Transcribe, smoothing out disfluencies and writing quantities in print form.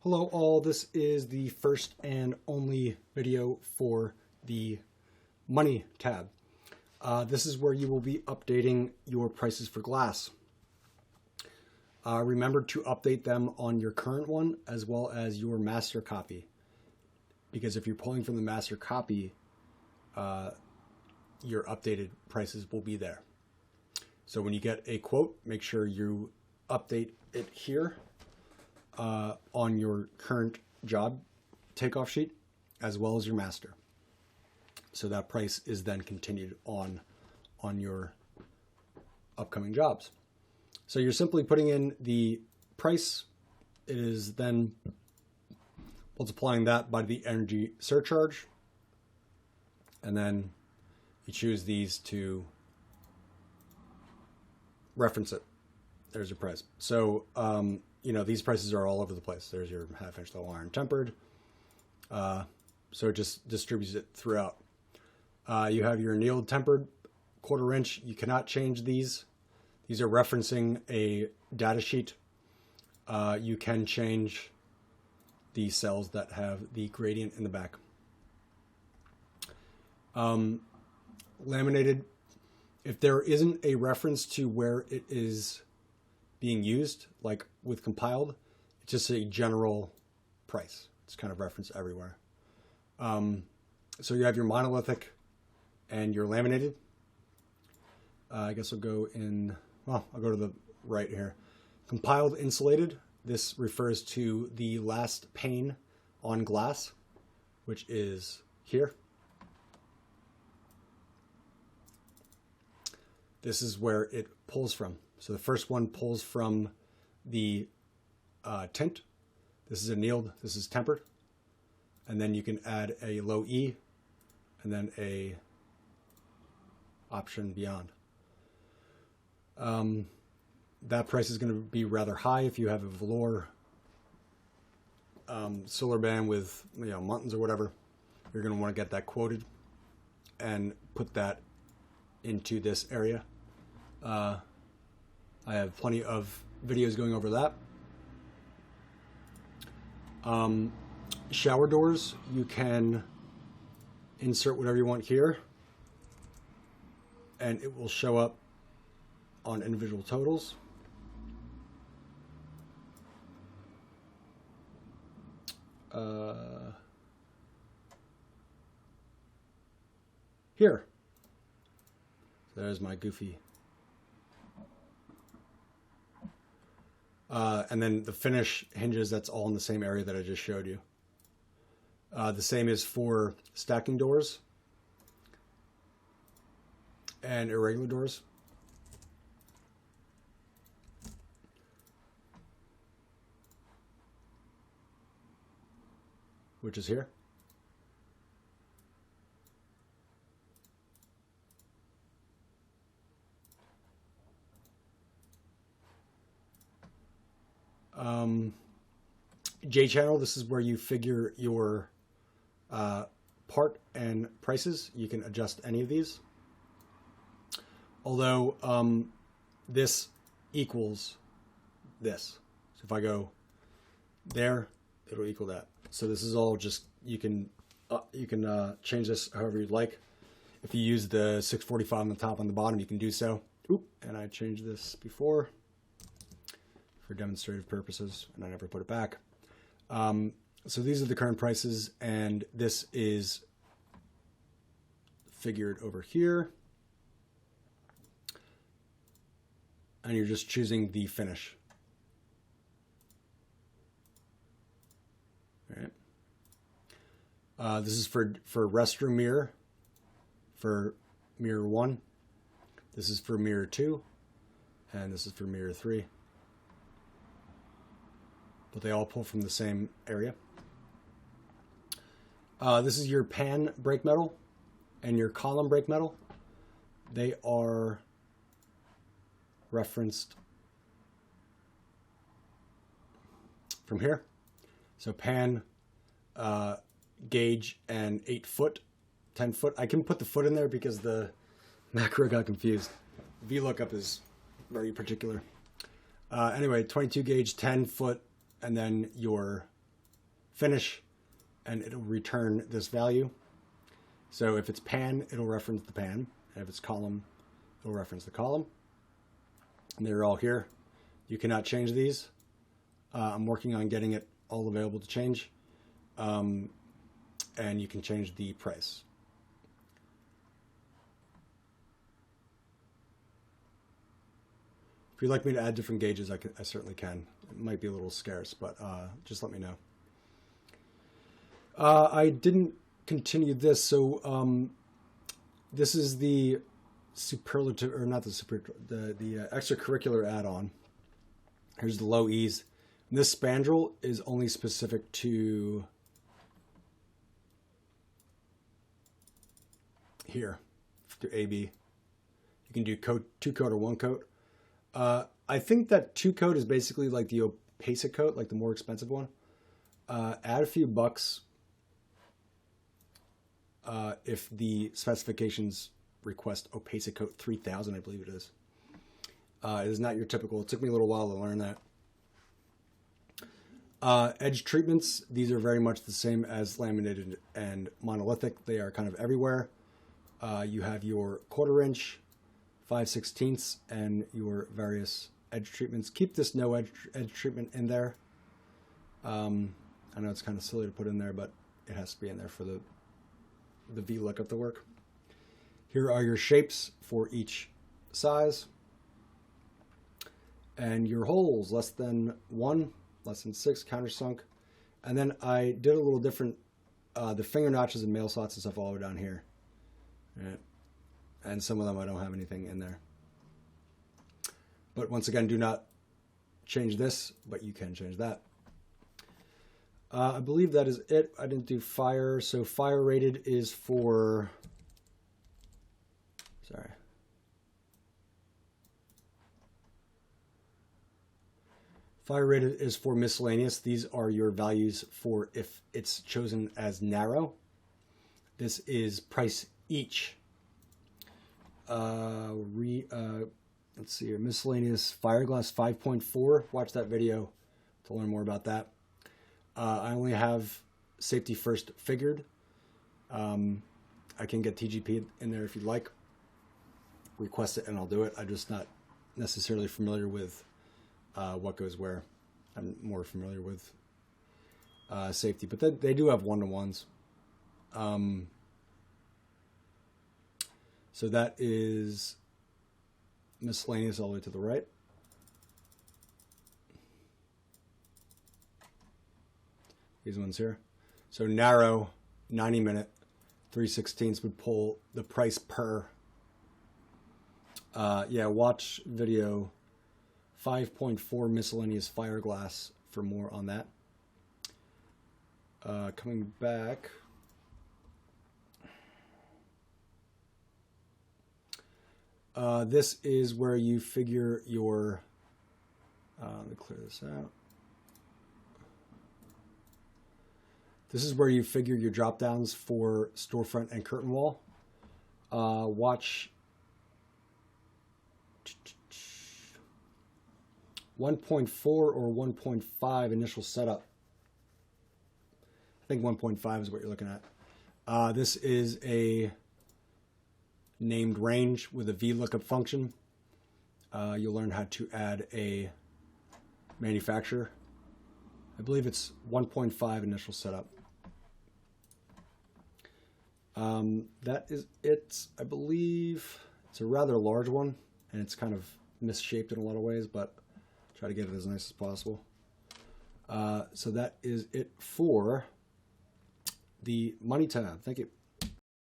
Hello all, this is the first and only video for the Money tab. This is where you will be updating your prices for glass. Remember to update them on your current one as well as your master copy, because if you're pulling from the master copy, your updated prices will be there. So when you get a quote, make sure you update it here on your current job takeoff sheet as well as your master. So that price is then continued on your upcoming jobs. So you're simply putting in the price. It is then multiplying that by the energy surcharge. And then you choose these to reference it. There's your price. So, these prices are all over the place. There's your half-inch low iron tempered. So it just distributes it throughout. You have your annealed tempered quarter-inch. You cannot change these. These are referencing a data sheet. You can change the cells that have the gradient in the back. Laminated, if there isn't a reference to where it is being used, like with compiled, it's just a general price. It's kind of referenced everywhere. So you have your monolithic and your laminated. I guess I'll go to the right here. Compiled insulated. This refers to the last pane on glass, which is here. This is where it pulls from. So the first one pulls from the tint. This is annealed, this is tempered. And then you can add a low E and then a option beyond. That price is going to be rather high if you have a velour solar band with muntins or whatever. You're going to want to get that quoted and put that into this area. I have plenty of videos going over that. Shower doors, you can insert whatever you want here, and it will show up on individual totals. Here. So there's my goofy. And then the finish hinges, that's all in the same area that I just showed you. The same is for stacking doors and irregular doors. Which is here. J-channel, this is where you figure your part and prices. You can adjust any of these. Although this equals this. So if I go there, it'll equal that. So this is all just, you can change this however you'd like. If you use the 645 on the top and the bottom, you can do so. Oop, and I changed this before for demonstrative purposes, and I never put it back. So these are the current prices, and this is figured over here. And you're just choosing the finish. All right. This is for restroom mirror, for mirror 1. This is for mirror 2, and this is for mirror 3. But they all pull from the same area. This is your pan brake metal and your column brake metal. They are referenced from here. So pan, gauge, and 8 foot, 10 foot. I can put the foot in there because the macro got confused. VLOOKUP is very particular. Anyway, 22 gauge, 10 foot, and then your finish, and it'll return this value. So if it's pan, it'll reference the pan. And if it's column, it'll reference the column. And they're all here. You cannot change these. I'm working on getting it all available to change. And you can change the price. If you'd like me to add different gauges, I certainly can. It might be a little scarce, but just let me know. I didn't continue this, so this is the superlative, or not the the extracurricular add-on. Here's the low E's. And this spandrel is only specific to here, to AB. You can do two coat or one coat. I think that two coat is basically like the opacic coat, like the more expensive one. Add a few bucks if the specifications request opacic coat 3000, I believe it is. It is not your typical. It took me a little while to learn that. Edge treatments, these are very much the same as laminated and monolithic. They are kind of everywhere. You have your 1/4 inch, 5/16, and your various edge treatments. Keep this no edge treatment in there. I know it's kind of silly to put in there, but it has to be in there for the V-look of the work. Here are your shapes for each size. And your holes, less than 1, less than 6, countersunk. And then I did a little different, the finger notches and mail slots and stuff all the way down here. Right. And some of them I don't have anything in there. But once again, do not change this, but you can change that. I believe that is it. I didn't do fire. So fire rated is for, sorry. Fire rated is for miscellaneous. These are your values for if it's chosen as narrow. This is price each. Let's see here, miscellaneous Fireglass 5.4. Watch that video to learn more about that. I only have safety first figured. I can get TGP in there if you'd like. Request it and I'll do it. I'm just not necessarily familiar with what goes where. I'm more familiar with safety, but they do have one-to-ones. So that is miscellaneous all the way to the right. These ones here. So narrow, 90-minute, 3/16 would pull the price per. Yeah, watch video 5.4 miscellaneous Fireglass for more on that. Coming back. This is where you figure your, let me clear this out. This is where you figure your drop downs for storefront and curtain wall. Watch 1.4 or 1.5 initial setup. I think 1.5 is what you're looking at. This is a named range with a VLOOKUP function. You'll learn how to add a manufacturer. I believe it's 1.5 initial setup. That is it. I believe it's a rather large one, and it's kind of misshaped in a lot of ways, but try to get it as nice as possible. So that is it for the money tab. Thank you.